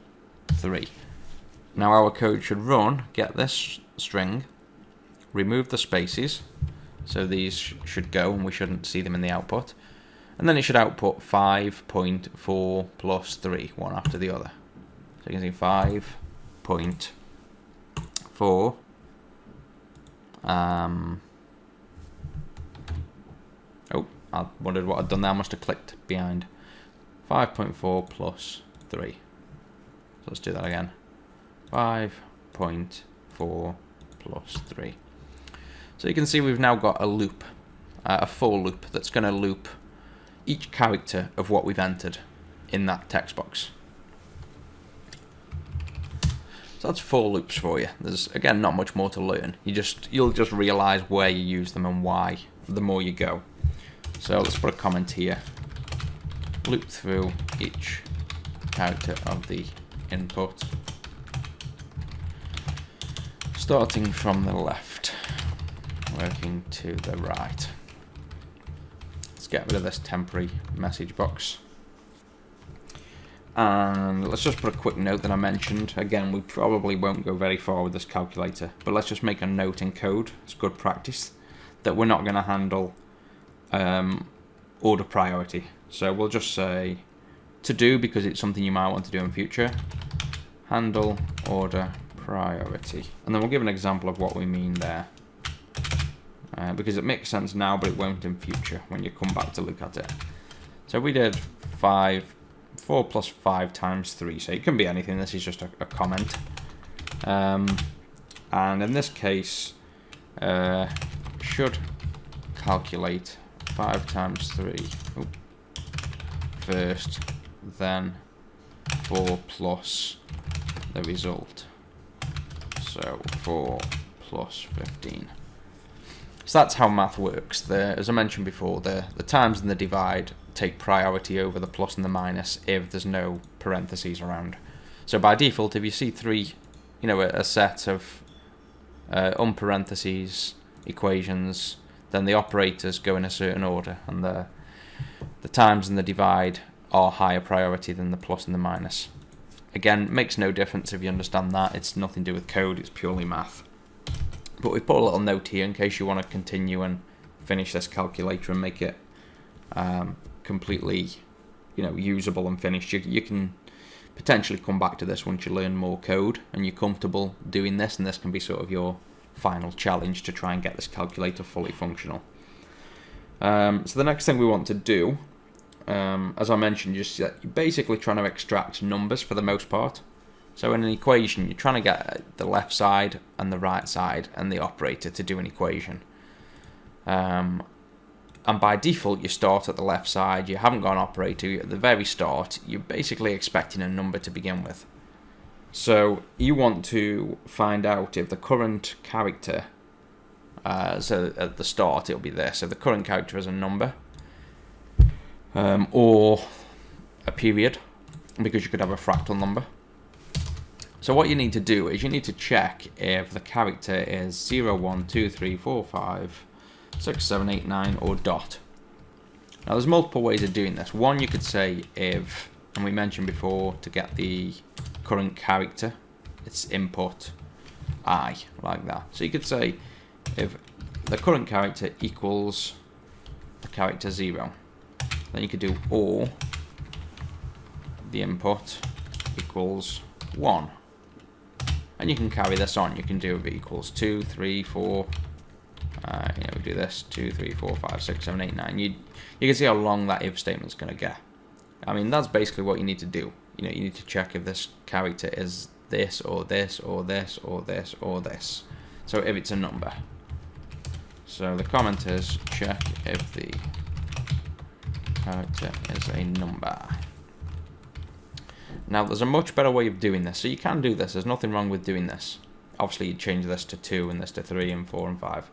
3. Now our code should run, get this string, remove the spaces, so these should go and we shouldn't see them in the output, and then it should output 5.4 plus 3, one after the other. So you can see 5.4 oh, I wondered what I'd done there. I must have clicked behind. 5.4 plus 3. So let's do that again. 5.4 plus 3. So you can see we've now got a loop, a for loop that's going to loop each character of what we've entered in that text box. So that's for loops for you. There's, again, not much more to learn. You'll just realize where you use them and why the more you go. So let's put a comment here. Loop through each character of the input, starting from the left, working to the right. Let's get rid of this temporary message box. And let's just put a quick note that I mentioned. Again, we probably won't go very far with this calculator, but let's just make a note in code, it's good practice, that we're not going to handle order priority. So we'll just say to do, because it's something you might want to do in future. Handle order priority. And then we'll give an example of what we mean there. Because it makes sense now, but it won't in future when you come back to look at it. So we did 4 plus 5 times 3. So it can be anything. This is just a comment. And in this case, should calculate 5 times 3 first, then 4 plus the result. So 4 plus 15. So that's how math works. As I mentioned before, the times and the divide take priority over the plus and the minus if there's no parentheses around. So by default, if you see 3, a set of unparentheses equations, then the operators go in a certain order, and the times and the divide are higher priority than the plus and the minus. Again, makes no difference if you understand that. It's nothing to do with code, it's purely math. But we put a little note here in case you want to continue and finish this calculator and make it completely, usable and finished. You can potentially come back to this once you learn more code and you're comfortable doing this, and this can be sort of your final challenge to try and get this calculator fully functional. So the next thing we want to do, as I mentioned, you're basically trying to extract numbers for the most part. So in an equation, you're trying to get the left side and the right side and the operator to do an equation. And by default, you start at the left side. You haven't got an operator. At the very start, you're basically expecting a number to begin with. So you want to find out if the current character, so at the start it'll be this, if the current character is a number, or a period, because you could have a fractal number. So what you need to do is you need to check if the character is 0, 1, 2, 3, 4, 5, 6, 7, 8, 9, or dot. Now there's multiple ways of doing this. One, you could say if, and we mentioned before, to get the current character, it's input I, like that. So you could say if the current character equals the character 0, then you could do or the input equals 1. And you can carry this on. You can do if it equals 2, 3, 4. We do this 2, 3, 4, 5, 6, 7, 8, 9. You can see how long that if statement's going to get. I mean, that's basically what you need to do. You need to check if this character is this or this or this or this or this. So if it's a number. So the comment is check if the character is a number. Now there's a much better way of doing this. So you can do this. There's nothing wrong with doing this. Obviously you change this to 2 and this to 3 and 4 and 5.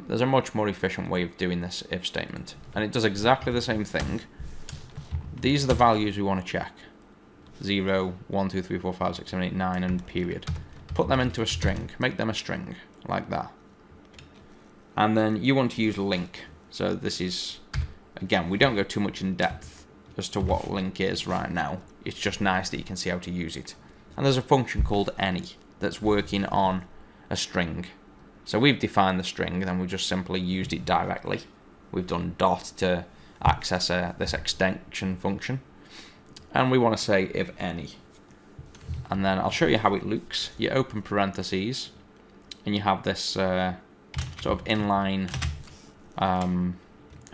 There's a much more efficient way of doing this if statement. And it does exactly the same thing. These are the values we want to check. 0, 1, 2, 3, 4, 5, 6, 7, 8, 9 and period. Put them into a string. Make them a string like that. And then you want to use link. So this is, again, we don't go too much in depth as to what link is right now. It's just nice that you can see how to use it. And there's a function called any that's working on a string. So we've defined the string, then we just simply used it directly. We've done dot to access this extension function. And we want to say if any. And then I'll show you how it looks. You open parentheses, and you have this sort of inline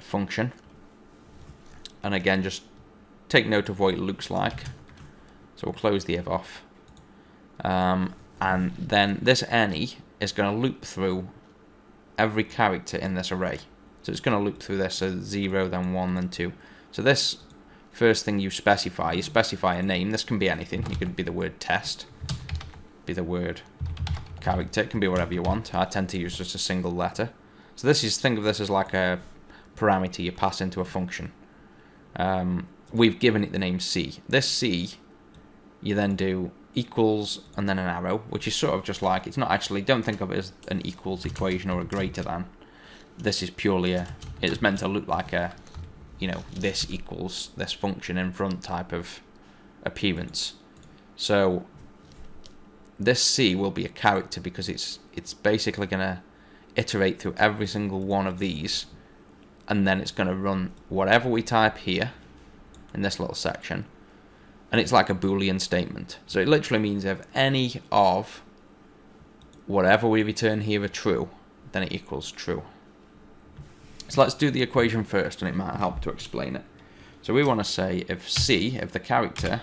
function. And again, just take note of what it looks like. So we'll close the if off. And then this any is going to loop through every character in this array. So it's going to loop through this, so 0, then 1, then 2. So this first thing you specify a name. This can be anything. It could be the word test, be the word character. It can be whatever you want. I tend to use just a single letter. So this is, think of this as like a parameter you pass into a function. We've given it the name C. This C, you then do equals and then an arrow, which is sort of just like, it's not actually, don't think of it as an equals equation or a greater than. This is purely it's meant to look like a, this equals this function in front type of appearance. So this C will be a character because it's basically going to iterate through every single one of these and then it's going to run whatever we type here in this little section, and it's like a Boolean statement. So it literally means if any of whatever we return here are true, then it equals true. So let's do the equation first, and it might help to explain it. So we want to say if the character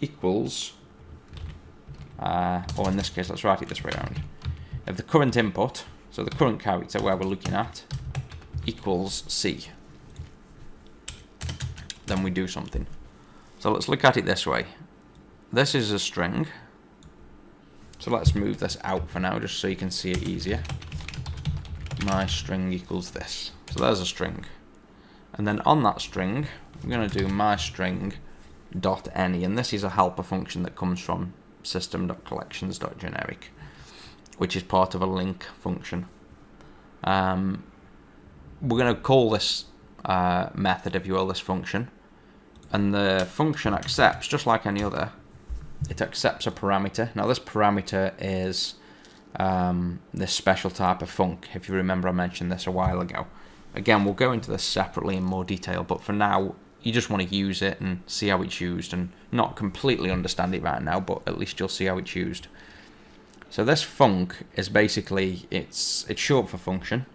equals, or in this case, let's write it this way around. If the current input, so the current character where we're looking at, equals C, then we do something. So let's look at it this way. This is a string. So let's move this out for now, just so you can see it easier. My string equals this. So there's a string. And then on that string, we're going to do my string dot any, and this is a helper function that comes from system.collections.generic, which is part of a link function. We're going to call this method, if you will, this function, and the function accepts, just like any other, it accepts a parameter. Now this parameter is this special type of func. If you remember, I mentioned this a while ago. Again, we'll go into this separately in more detail, but for now you just want to use it and see how it's used, and not completely understand it right now, but at least you'll see how it's used. So this func is basically, it's short for function.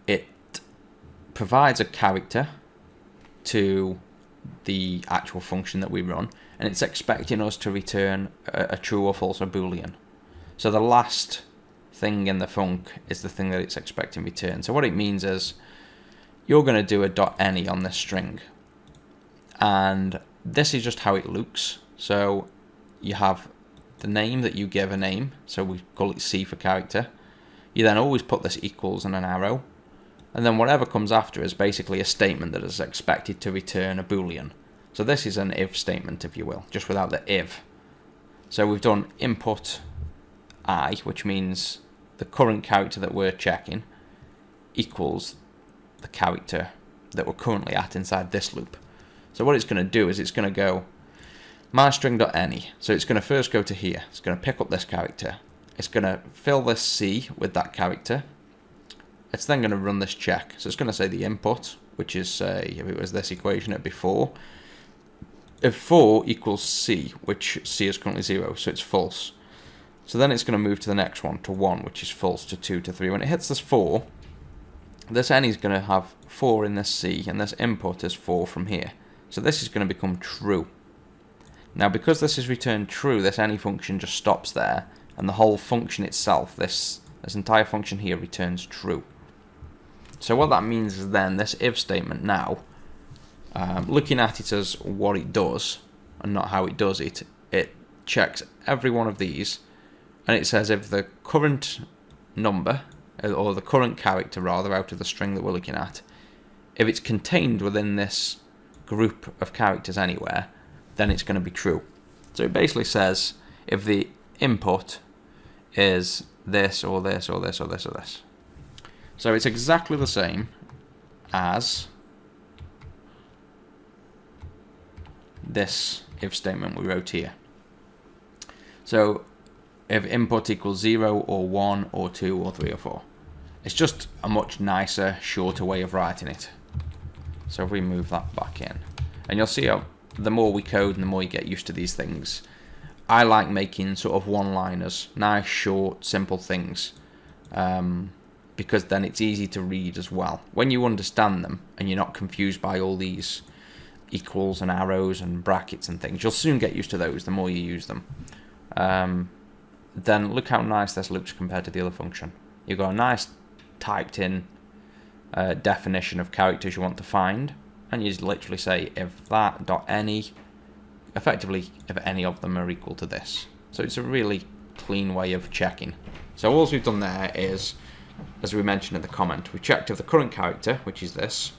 It provides a character to the actual function that we run, and it's expecting us to return a true or false or Boolean. So the last thing in the func is the thing that it's expecting return. So what it means is you're going to do a .any on this string, and this is just how it looks. So you have the name that you give a name, so we call it C for character. You then always put this equals and an arrow, and then whatever comes after is basically a statement that is expected to return a Boolean. So this is an if statement, if you will, just without the if. So we've done input I, which means the current character that we're checking equals the character that we're currently at inside this loop. So what it's going to do is it's going to go myString.any. So it's going to first go to here. It's going to pick up this character. It's going to fill this C with that character. It's then going to run this check. So it's going to say the input, which is, say, if it was this equation, it'd be 4. If 4 equals C, which C is currently 0, so it's false. So then it's going to move to the next one, to 1, which is false, to 2, to 3. When it hits this 4, this any is going to have 4 in this C, and this input is 4 from here. So this is going to become true. Now, because this is returned true, this any function just stops there, and the whole function itself, this entire function here, returns true. So what that means is then this if statement now, looking at it as what it does and not how it does it, it checks every one of these, and it says if the current number, or the current character rather, out of the string that we're looking at, if it's contained within this group of characters anywhere, then it's going to be true. So it basically says if the input is this or this or this or this or this. So it's exactly the same as this if statement we wrote here. So if input equals 0 or 1 or 2 or 3 or 4. It's just a much nicer, shorter way of writing it. So if we move that back in, and you'll see how the more we code and the more you get used to these things. I like making sort of one-liners, nice, short, simple things, because then it's easy to read as well. When you understand them and you're not confused by all these equals and arrows and brackets and things, you'll soon get used to those the more you use them. Then look how nice this looks compared to the other function. You've got a nice typed in definition of characters you want to find, and you just literally say if that dot any, effectively if any of them are equal to this. So it's a really clean way of checking. So all we've done there is, as we mentioned in the comment, we checked if the current character, which is this,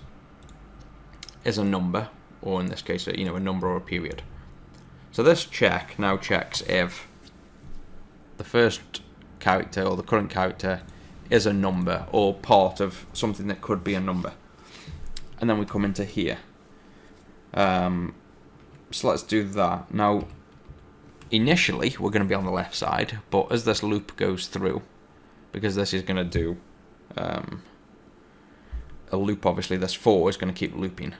is a number, or in this case, a number or a period. So this check now checks if the first character or the current character is a number or part of something that could be a number. And then we come into here. So let's do that. Now, initially, we're going to be on the left side, but as this loop goes through, because this is going to do a loop, obviously this for is going to keep looping.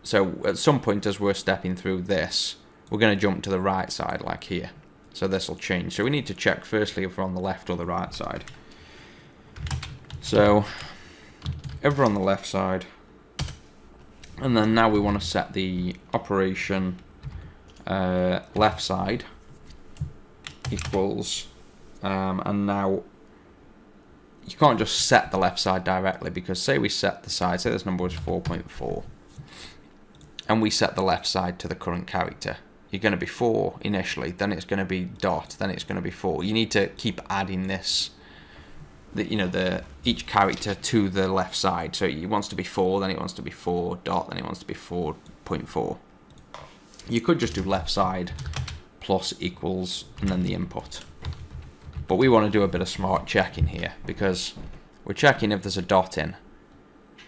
So at some point as we're stepping through this, we're going to jump to the right side like here. So this will change. So we need to check firstly if we're on the left or the right side. So if we're on the left side, and then now we want to set the operation left side equals, and now you can't just set the left side directly, because say we set the side, say this number was 4.4, and we set the left side to the current character. You're going to be 4 initially, then it's going to be dot, then it's going to be 4. You need to keep adding this, each character to the left side. So it wants to be 4, then it wants to be 4 dot, then it wants to be 4.4. You could just do left side plus equals and then the input. But we want to do a bit of smart checking here, because we're checking if there's a dot in.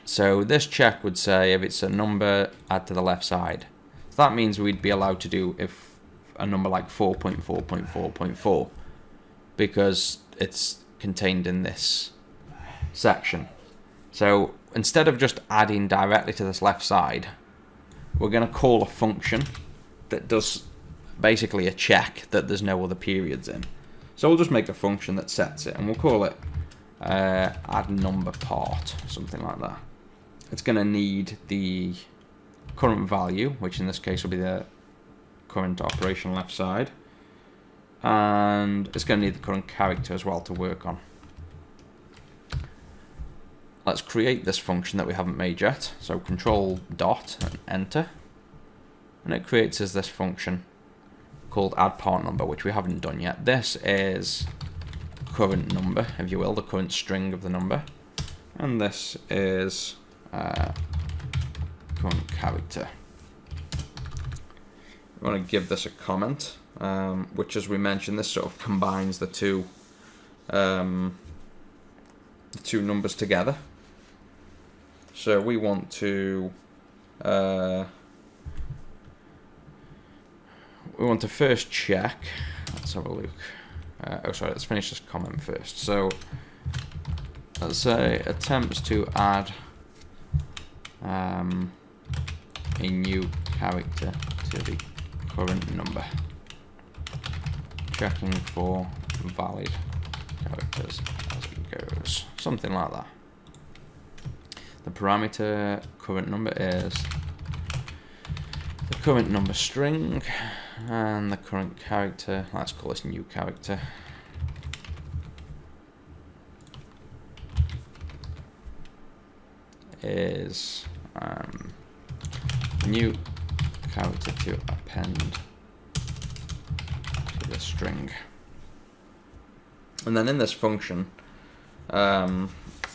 So this check would say if it's a number, add to the left side. So that means we'd be allowed to do if a number like 4.4.4.4, because it's contained in this section. So instead of just adding directly to this left side, we're going to call a function that does basically a check that there's no other periods in. So we'll just make a function that sets it, and we'll call it add number part, something like that. It's going to need the current value, which in this case will be the current operation left side, and it's going to need the current character as well to work on. Let's create this function that we haven't made yet. So control dot and enter, and it creates us this function called add part number, which we haven't done yet. This is current number, if you will, the current string of the number, and this is current character. We want to give this a comment, which, as we mentioned, this sort of combines the two numbers together. So we want to first check. Let's have a look. Let's finish this comment first. So let's say attempts to add a new character to the current number, checking for valid characters as it goes, something like that. The parameter current number is the current number string, and the current character, let's call this new character, is new character to append to the string. And then in this function,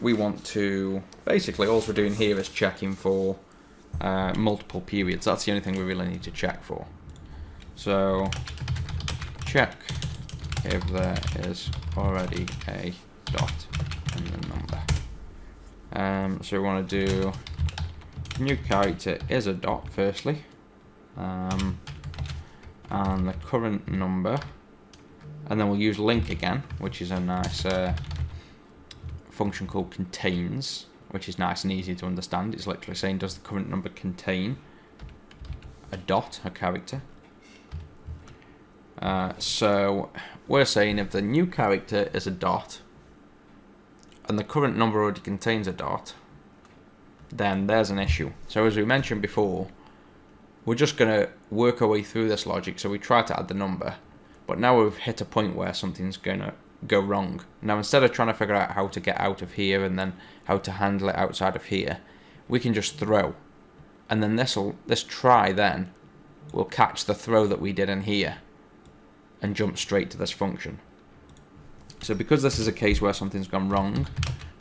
we want to, basically all we're doing here is checking for multiple periods. That's the only thing we really need to check for. So check if there is already a dot in the number. So we want to do new character is a dot firstly, and the current number, and then we'll use link again, which is a nice function called contains, which is nice and easy to understand. It's literally saying, does the current number contain a dot, a character? So we're saying if the new character is a dot and the current number already contains a dot, then there's an issue. So as we mentioned before, we're just going to work our way through this logic. So we try to add the number, but now we've hit a point where something's going to go wrong. Now instead of trying to figure out how to get out of here and then how to handle it outside of here, we can just throw, and then this try then will catch the throw that we did in here and jump straight to this function. So because this is a case where something's gone wrong,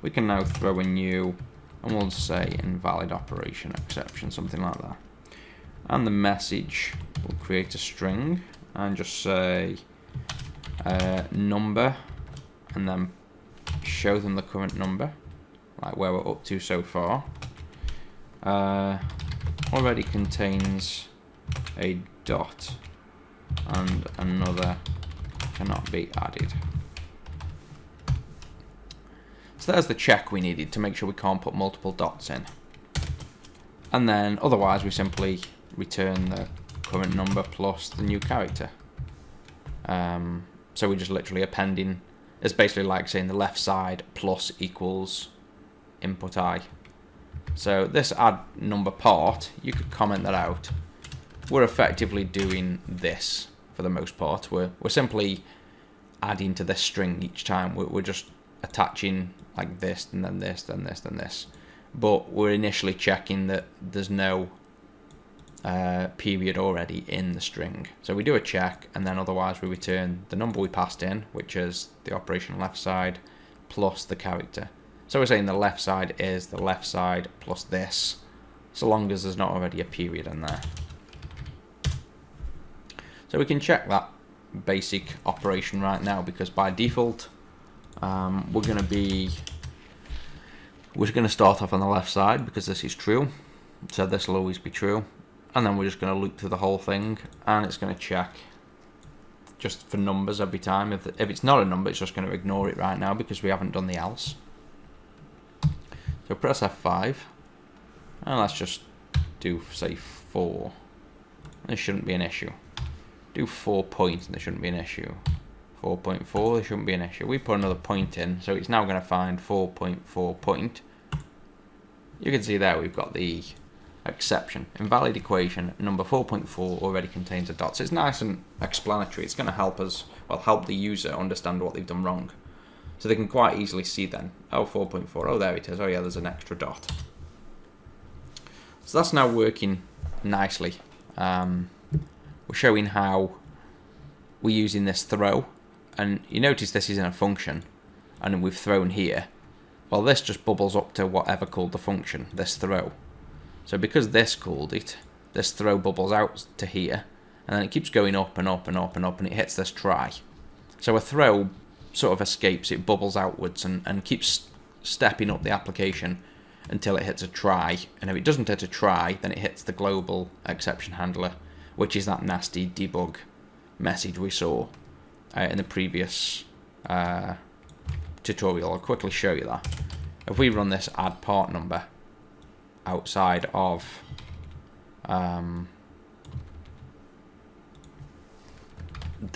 we can now throw a new, and we'll say invalid operation exception, something like that. And the message will create a string and just say number, and then show them the current number, like where we're up to so far. Already contains a dot and another cannot be added. So there's the check we needed to make sure we can't put multiple dots in. And then otherwise we simply return the current number plus the new character. So we're just literally appending. It's basically like saying the left side plus equals input I. So this add number part, you could comment that out. We're effectively doing this for the most part. We're simply adding to this string each time. We're just attaching like this and then this, then this, then this. But we're initially checking that there's no period already in the string. So we do a check, and then otherwise we return the number we passed in, which is the operation left side plus the character. So we're saying the left side is the left side plus this, so long as there's not already a period in there. So we can check that basic operation right now, because by default we're going to start off on the left side because this is true, so this will always be true. And then we're just going to loop through the whole thing, and it's going to check just for numbers every time. If it's not a number, it's just going to ignore it right now because we haven't done the else. So press F5, and let's just do, say, 4. This shouldn't be an issue. Do 4 points, and there shouldn't be an issue. 4.4, there shouldn't be an issue. We put another point in, so it's now going to find 4.4 point. You can see there we've got the exception. Invalid equation number 4.4 already contains a dot. So it's nice and explanatory. It's going to help us, well, help the user understand what they've done wrong. So they can quite easily see then, oh, 4.4, oh, there it is, oh yeah, there's an extra dot. So that's now working nicely. We're showing how we're using this throw, and you notice this is in a function, and we've thrown here. Well, this just bubbles up to whatever called the function, this throw. So because this called it, this throw bubbles out to here, and then it keeps going up and up and up and up, and it hits this try. So a throw sort of escapes, it bubbles outwards and keeps stepping up the application until it hits a try. And if it doesn't hit a try, then it hits the global exception handler, which is that nasty debug message we saw in the previous tutorial. I'll quickly show you that. If we run this add part number outside of the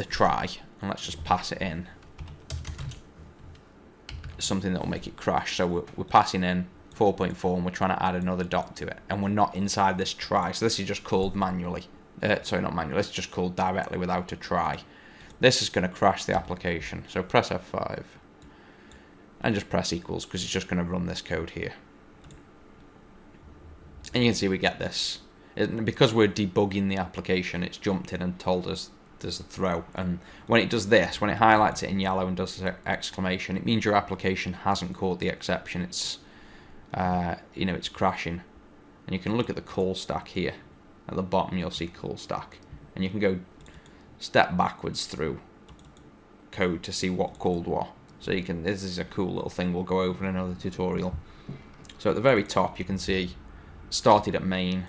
try, and let's just pass it in something that will make it crash. So we're passing in 4.4 and we're trying to add another dot to it, and we're not inside this try. So this is just called manually. Sorry, not manually. It's just called directly without a try. This is going to crash the application. So press F5 and just press equals, because it's just going to run this code here. And you can see we get this. Because we're debugging the application, it's jumped in and told us there's a throw. And when it does this, when it highlights it in yellow and does this exclamation, it means your application hasn't caught the exception. It's it's crashing. And you can look at the call stack here. At the bottom you'll see call stack, and you can go step backwards through code to see what called what. So you can, this is a cool little thing we'll go over in another tutorial. So at the very top you can see started at main,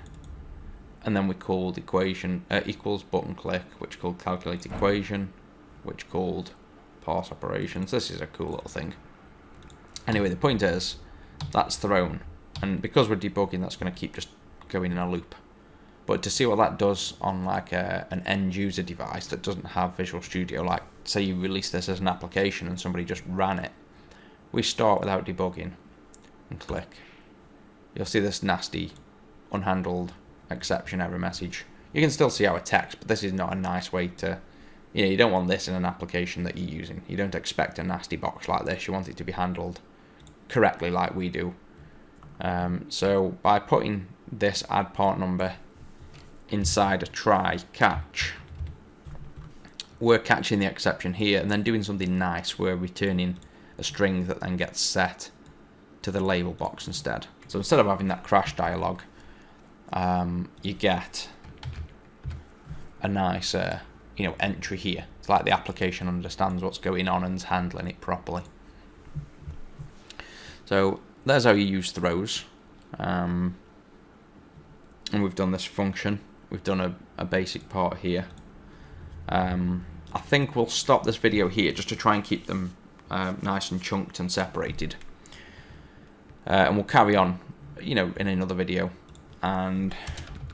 and then we called equation equals button click, which called calculate equation, which called parse operations. This is a cool little thing. Anyway, the point is that's thrown, and because we're debugging, that's going to keep just going in a loop. But to see what that does on like an end user device that doesn't have Visual Studio, like say you release this as an application and somebody just ran it, we start without debugging and click. You'll see this nasty unhandled exception error message. You can still see our text, but this is not a nice way to, you don't want this in an application that you're using. You don't expect a nasty box like this. You want it to be handled correctly like we do. So by putting this add part number inside a try catch, we're catching the exception here and then doing something nice. We're returning a string that then gets set to the label box instead. So instead of having that crash dialog, you get a nice entry here. It's like the application understands what's going on and is handling it properly. So there's how you use throws. And we've done this function. We've done a basic part here. I think we'll stop this video here just to try and keep them nice and chunked and separated. And we'll carry on, in another video. And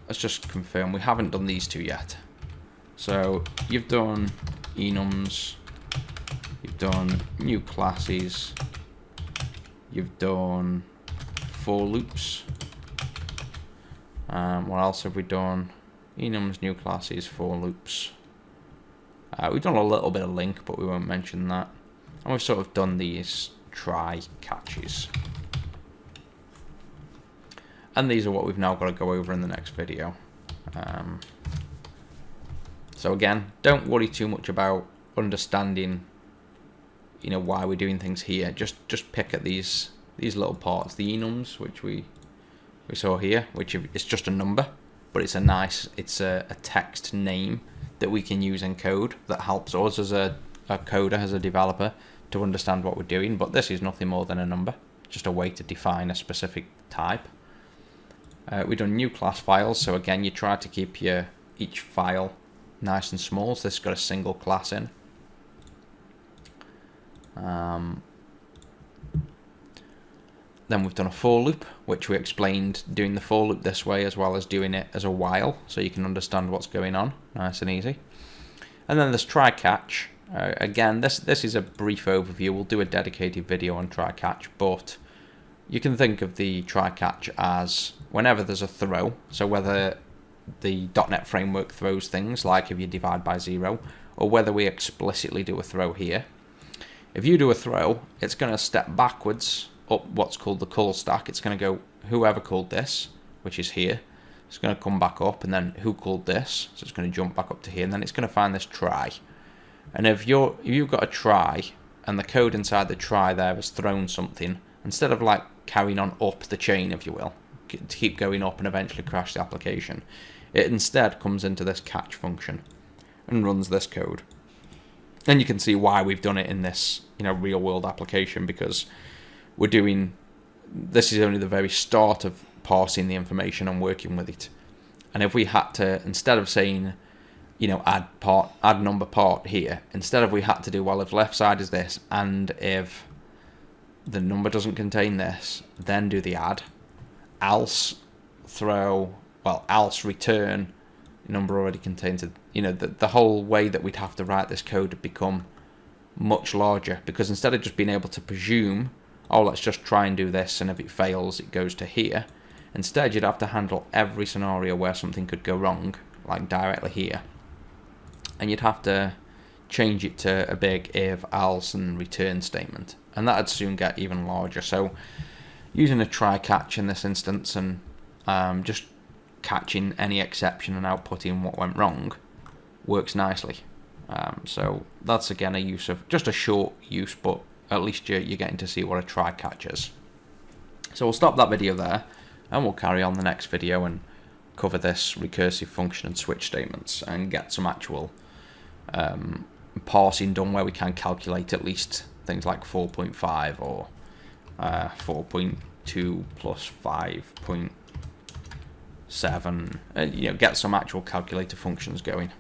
let's just confirm we haven't done these two yet. So you've done enums, you've done new classes, you've done for loops. What else have we done? Enums, new classes, for loops. We've done a little bit of link, but we won't mention that. And we've sort of done these try catches. And these are what we've now got to go over in the next video. So again, don't worry too much about understanding, why we're doing things here. Just pick at these little parts, the enums, which we saw here, which is just a number, but it's a text name that we can use in code that helps us as a coder, as a developer, to understand what we're doing. But this is nothing more than a number, just a way to define a specific type. We've done new class files, so again, you try to keep each file nice and small, so this has got a single class in. Then we've done a for loop, which we explained doing the for loop this way as well as doing it as a while, so you can understand what's going on, nice and easy. And then there's try catch. Again, this is a brief overview. We'll do a dedicated video on try catch, but you can think of the try catch as whenever there's a throw, so whether the .NET framework throws things like if you divide by 0, or whether we explicitly do a throw here. If you do a throw, it's going to step backwards up what's called the call stack. It's going to go whoever called this, which is here. It's going to come back up, and then who called this, so it's going to jump back up to here, and then it's going to find this try. And if you've got a try and the code inside the try there has thrown something, instead of like carrying on up the chain, if you will, to keep going up and eventually crash the application, it instead comes into this catch function and runs this code. And you can see why we've done it in this real world application, because this is only the very start of parsing the information and working with it. And if we had to, instead of saying add number part here, instead of we had to do, well, if left side is this and if the number doesn't contain this, then do the add, else return number already contains it. The whole way that we'd have to write this code would become much larger, because instead of just being able to presume, oh, let's just try and do this, and if it fails it goes to here, instead you'd have to handle every scenario where something could go wrong, like directly here, and you'd have to change it to a big if, else, and return statement, and that'd soon get even larger. So using a try catch in this instance and just catching any exception and outputting what went wrong works nicely. So that's again a use of, just a short use, but at least you're getting to see what a try catch is. So we'll stop that video there, and we'll carry on the next video and cover this recursive function and switch statements and get some actual parsing done where we can calculate at least things like 4.5 or 4.2 plus 5.7, get some actual calculator functions going.